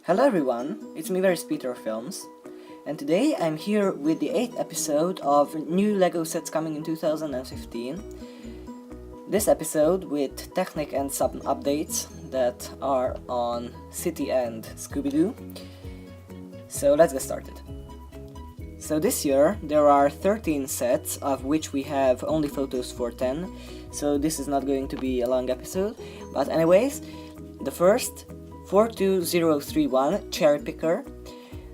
Hello everyone, it's me Peter Films, and today I'm here with the 8th episode of new LEGO sets coming in 2015. This episode with Technic and some updates that are on City and Scooby-Doo. So let's get started. So this year there are 13 sets, of which we have only photos for 10, so this is not going to be a long episode. But anyways, the first 42031 Cherry Picker.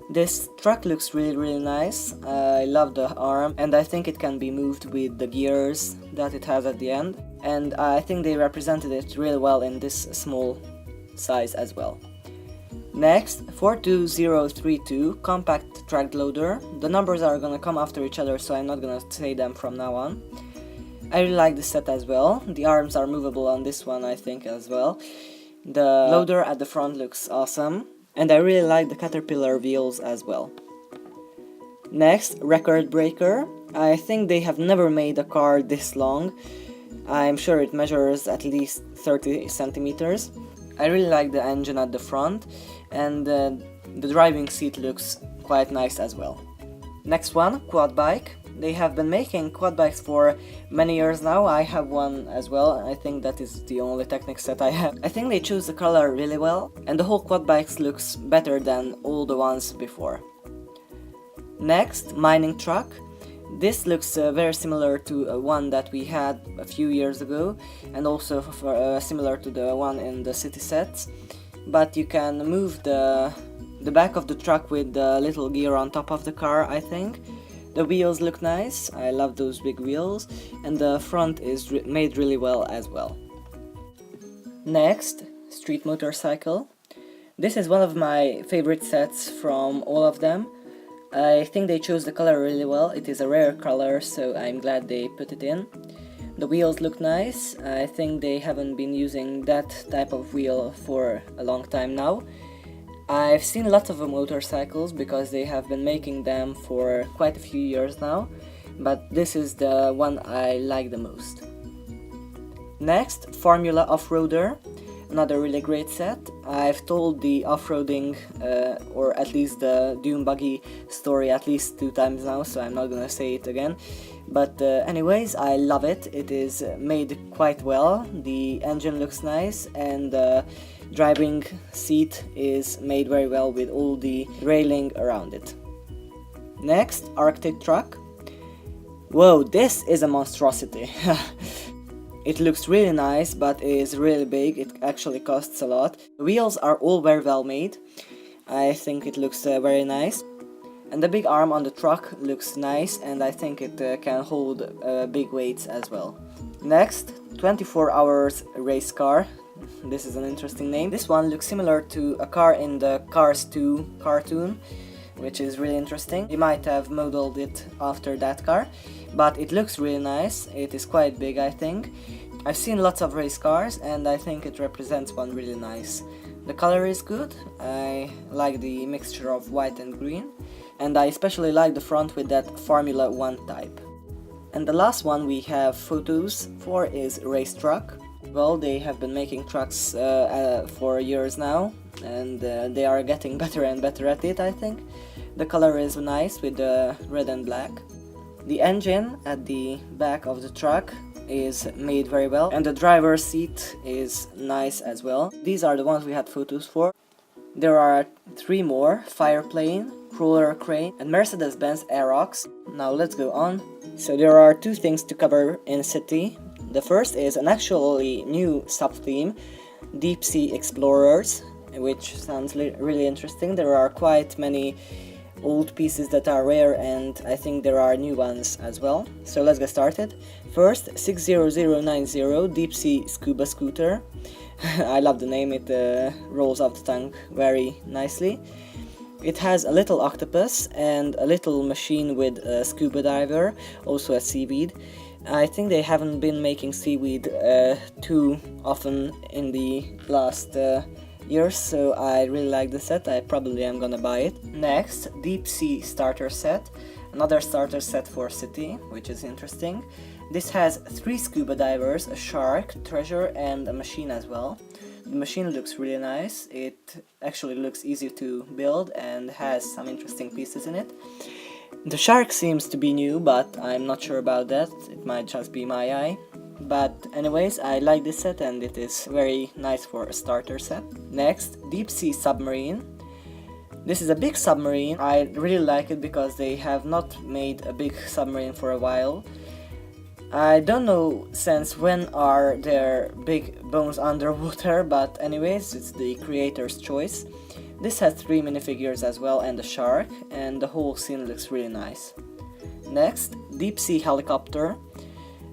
This truck looks really nice. I love the arm and I think it can be moved with the gears that it has at the end, and I think they represented it really well in this small size as well. Next, 42032 Compact Track Loader. The numbers are gonna come after each other, so I'm not gonna say them from now on. I really like this set as well. The arms are movable on this one, I think, as well. The loader at the front looks awesome, and I really like the caterpillar wheels as well. Next, Record Breaker. I think they have never made a car this long. I'm sure it measures at least 30 centimeters. I really like the engine at the front, and the driving seat looks quite nice as well. Next one, Quad Bike. They have been making quad bikes for many years now. I have one as well. I think that is the only Technic set I have. I think they choose the color really well, and the whole quad bikes looks better than all the ones before. Next, Mining Truck. This looks very similar to one that we had a few years ago, and also similar to the one in the city sets, but you can move the back of the truck with the little gear on top of the car, I think. The wheels look nice, I love those big wheels, and the front is made really well as well. Next, Street Motorcycle. This is one of my favorite sets from all of them. I think they chose the color really well. It is a rare color, so I'm glad they put it in. The wheels look nice. I think they haven't been using that type of wheel for a long time now. I've seen lots of motorcycles because they have been making them for quite a few years now, but this is the one I like the most. Next, Formula Off-Roader, another really great set. I've told the off-roading, or at least the dune buggy story at least 2 times now, so I'm not gonna say it again. But anyways, I love it. It is made quite well. The engine looks nice, and the driving seat is made very well with all the railing around it. Next, Arctic Truck. Whoa, this is a monstrosity. It looks really nice, but is really big. It actually costs a lot. The wheels are all very well made. I think it looks very nice. And the big arm on the truck looks nice, and I think it can hold big weights as well. Next, 24 Hours Race Car. This is an interesting name. This one looks similar to a car in the Cars 2 cartoon, which is really interesting. They might have modeled it after that car, but it looks really nice. It is quite big, I think. I've seen lots of race cars, and I think it represents one really nice. The color is good. I like the mixture of white and green, and I especially like the front with that Formula 1 type. And the last one we have photos for is Race Truck. Well, they have been making trucks for years now, and they are getting better and better at it, I think. The color is nice with the red and black. The engine at the back of the truck is made very well, and the driver's seat is nice as well. These are the ones we had photos for. There are 3 more: Fireplane, Crawler Crane, and Mercedes-Benz Aerox. Now let's go on. So there are 2 things to cover in City. The first is an actually new sub-theme, Deep Sea Explorers, which sounds really interesting. There are quite many old pieces that are rare, and I think there are new ones as well. So let's get started. First, 60090 Deep Sea Scuba Scooter. I love the name, it rolls off the tongue very nicely. It has a little octopus and a little machine with a scuba diver, also a seaweed. I think they haven't been making seaweed too often in the last years, so I really like the set. I probably am gonna buy it. Next, Deep Sea Starter Set. Another starter set for City, which is interesting. This has 3 scuba divers, a shark, treasure, and a machine as well. the machine looks really nice. It actually looks easy to build and has some interesting pieces in it. The shark seems to be new, but I'm not sure about that. It might just be my eye. But anyways, I like this set and it is very nice for a starter set. Next, Deep Sea Submarine. This is a big submarine. I really like it because they have not made a big submarine for a while. I don't know since when are their big bones underwater, but anyways, it's the creator's choice. This has 3 minifigures as well and a shark, and the whole scene looks really nice. Next, Deep Sea Helicopter.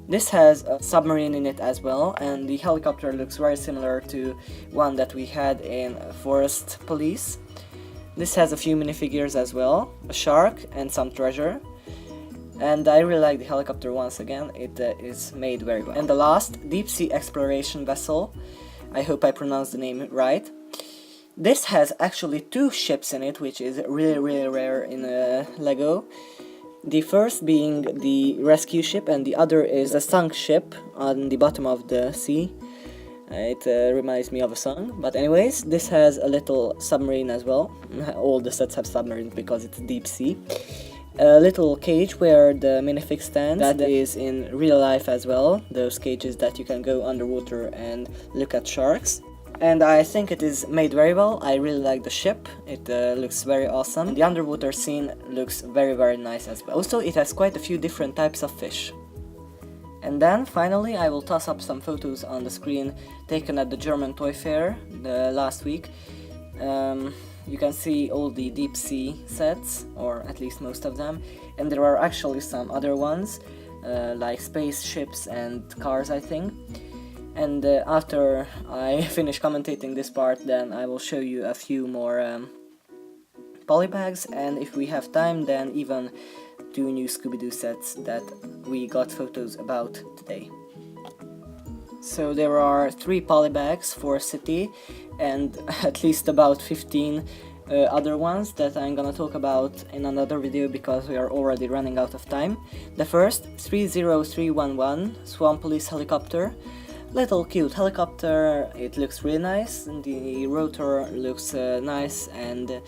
This has a submarine in it as well, and the helicopter looks very similar to one that we had in Forest Police. This has a few minifigures as well, a shark and some treasure. And I really like the helicopter once again, it is made very well. And the last, Deep Sea Exploration Vessel. I hope I pronounced the name right. This has actually 2 ships in it, which is really rare in Lego. The first being the rescue ship and the other is a sunk ship on the bottom of the sea. It reminds me of a song, but anyways, this has a little submarine as well. All the sets have submarines because it's deep sea. A little cage where the minifig stands, that is in real life as well, those cages that you can go underwater and look at sharks. And I think it is made very well. I really like the ship, it looks very awesome. The underwater scene looks very nice as well. Also, it has quite a few different types of fish. And then finally I will toss up some photos on the screen taken at the German Toy Fair last week. You can see all the deep sea sets, or at least most of them, and there are actually some other ones, like spaceships and cars, I think. And after I finish commentating this part, then I will show you a few more polybags, and if we have time, then even 2 new Scooby-Doo sets that we got photos about today. So there are 3 polybags for City and at least about 15 other ones that I'm gonna talk about in another video because we are already running out of time. The first, 30311 Swan Police Helicopter. Little cute helicopter, it looks really nice, the rotor looks nice, and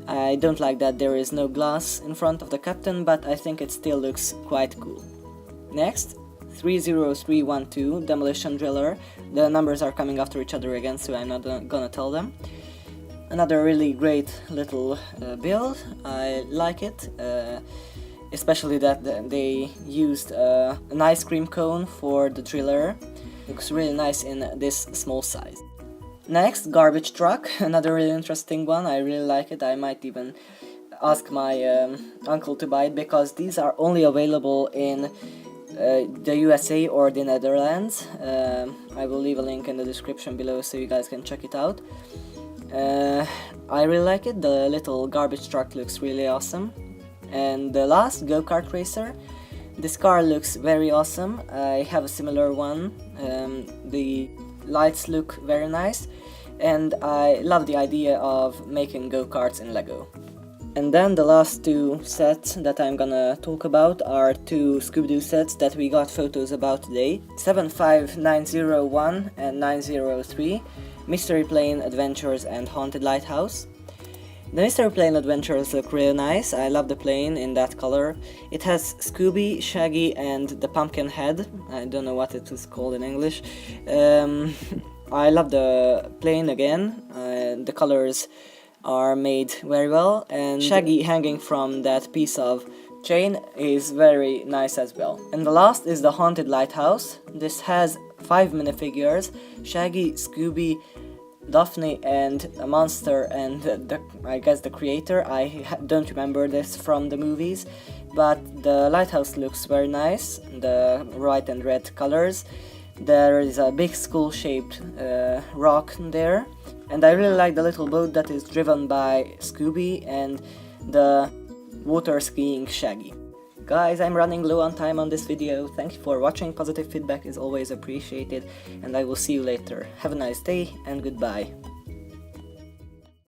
I don't like that there is no glass in front of the captain, but I think it still looks quite cool. Next, 30312 Demolition Driller. The numbers are coming after each other again, so I'm not gonna tell them. Another really great little build, I like it, especially that they used an ice cream cone for the driller. Looks really nice in this small size. Next, Garbage Truck, another really interesting one. I really like it. I might even ask my uncle to buy it because these are only available in the USA or the Netherlands. I will leave a link in the description below so you guys can check it out. I really like it. The little garbage truck looks really awesome. And the last, Go-Kart Racer. This car looks very awesome. I have a similar one. The lights look very nice, and I love the idea of making go-karts in Lego. And then the last 2 sets that I'm gonna talk about are 2 Scooby-Doo sets that we got photos about today. 75901 and 903, Mystery Plane Adventures and Haunted Lighthouse. The Mystery Plane Adventures look really nice. I love the plane in that color. It has Scooby, Shaggy and the pumpkin head. I don't know what it was called in English. I love the plane again. The colors are made very well, and Shaggy hanging from that piece of chain is very nice as well. And the last is the Haunted Lighthouse. This has 5 minifigures, Shaggy, Scooby, Daphne and a monster and I guess the creator. I don't remember this from the movies, but the lighthouse looks very nice, the white and red colors. There is a big skull-shaped rock there, and I really like the little boat that is driven by Scooby and the water skiing Shaggy. Guys, I'm running low on time on this video. Thank you for watching. Positive feedback is always appreciated, and I will see you later. Have a nice day and goodbye.